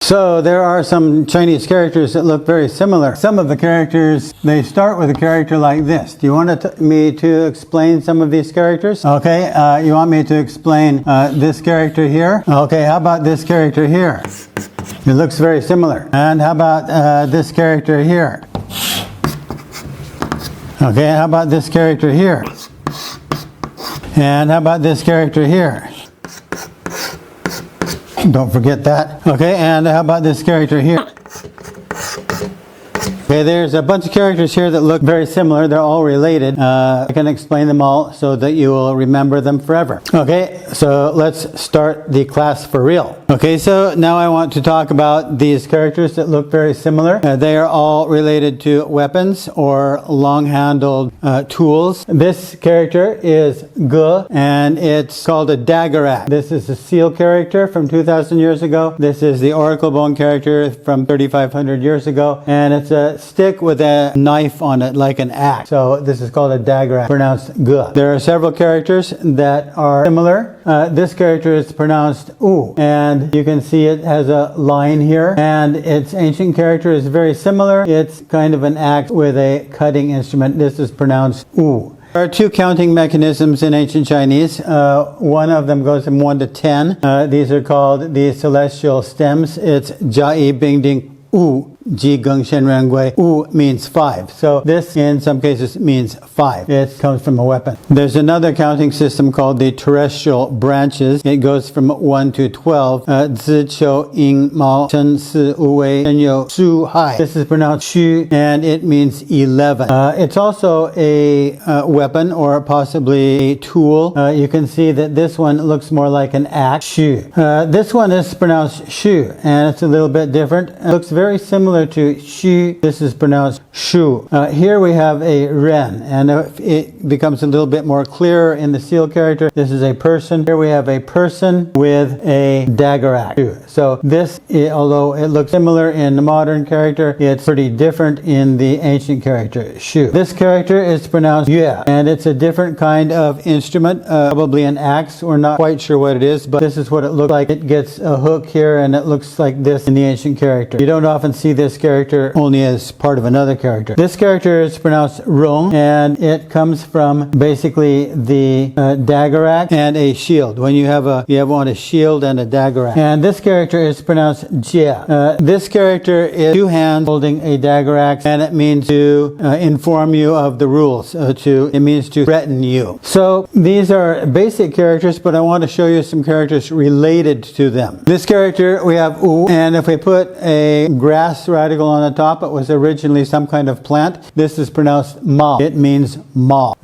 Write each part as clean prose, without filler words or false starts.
So there are some Chinese characters that look very similar. Some of the characters, they start with a character like this. Do you want me to explain some of these characters? Okay, you want me to explain this character here? Okay, how about this character here? It looks very similar. And how about this character here? Okay, how about this character here? And how about this character here? Don't forget that. Okay, and how about this character here? Okay, there's a bunch of characters here that look very similar. They're all related. I can explain them all so that you will remember them forever. Okay, so let's start the class for real. Okay, so now I want to talk about these characters that look very similar. They are all related to weapons or long-handled tools. This character is Ge, and it's called a dagger axe. This is a seal character from 2,000 years ago. This is the oracle bone character from 3,500 years ago, and it's a stick with a knife on it like an axe. So this is called a dagger axe, pronounced Ge. There are several characters that are similar. This character is pronounced U, and you can see it has a line here, and its ancient character is very similar. It's kind of an axe with a cutting instrument. This is pronounced U. There are two counting mechanisms in ancient Chinese. One of them goes from 1 to 10. These are called the celestial stems. It's Jia Yi Bing Ding Wu. Ji Geng Shen Ren Gui. Wu means 5. So this in some cases means 5. It comes from a weapon. There's another counting system called the terrestrial branches. It goes from 1 to 12. Zi Qiu Ying Mao Chen Si Wu Wei Shen You Su Hai. This is pronounced Xu, and it means 11. It's also a weapon or possibly a tool. You can see that this one looks more like an axe. Xu. This one is pronounced Shu, and it's a little bit different. It looks very similar to Xu. This is pronounced Shu. Here we have a Ren, and it becomes a little bit more clearer in the seal character. This is a person. Here we have a person with a dagger axe. So this, although it looks similar in the modern character, it's pretty different in the ancient character, Shu. This character is pronounced Yue, and it's a different kind of instrument, probably an axe. We're not quite sure what it is, but this is what it looks like. It gets a hook here, and it looks like this in the ancient character. You don't often see this character only as part of another character. This character is pronounced Rong, and it comes from basically the dagger axe and a shield. When you have a shield and a dagger axe. And this character is pronounced Jia. This character is two hands holding a dagger axe, and it means to inform you of the rules. It means to threaten you. So these are basic characters, but I want to show you some characters related to them. This character we have U, and if we put a grass radical on the top, it was originally some kind of plant. This is pronounced Mao. It means Mao.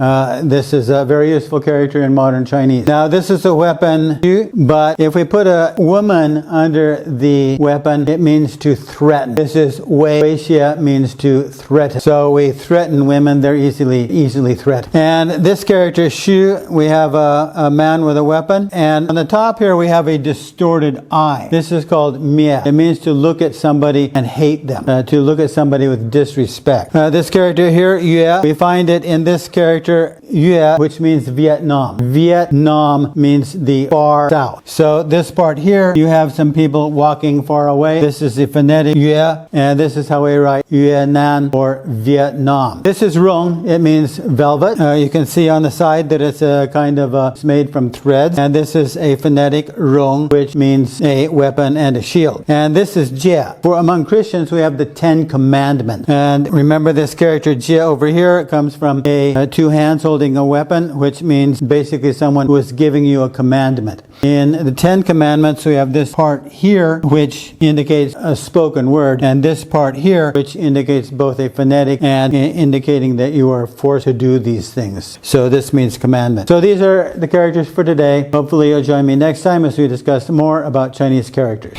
This is a very useful character in modern Chinese. Now this is a weapon, but if we put a woman under the weapon, it means to threaten. This is Wei. Wei Xie means to threaten. So we threaten women, they're easily threatened. And this character Xu, we have a man with a weapon, and on the top here we have a distorted eye. This is called Mie. It means to look at somebody and hate them, to look at somebody with disrespect. This character here, Yue, we find it in this character Yue, which means Vietnam. Vietnam means the far south. So this part here, you have some people walking far away. This is the phonetic Yue, and this is how we write Yunnan or Vietnam. This is Rong. It means velvet. You can see on the side that it's a kind of it's made from threads, and this is a phonetic Rong, which means a weapon and a shield. And this is Jia. For among Christians, we have the 10 Commandments. And remember this character Jia over here, it comes from two hands holding a weapon, which means basically someone who is giving you a commandment. In the 10 Commandments, we have this part here, which indicates a spoken word, and this part here, which indicates both a phonetic and indicating that you are forced to do these things. So this means commandment. So these are the characters for today. Hopefully you'll join me next time as we discuss more about Chinese characters.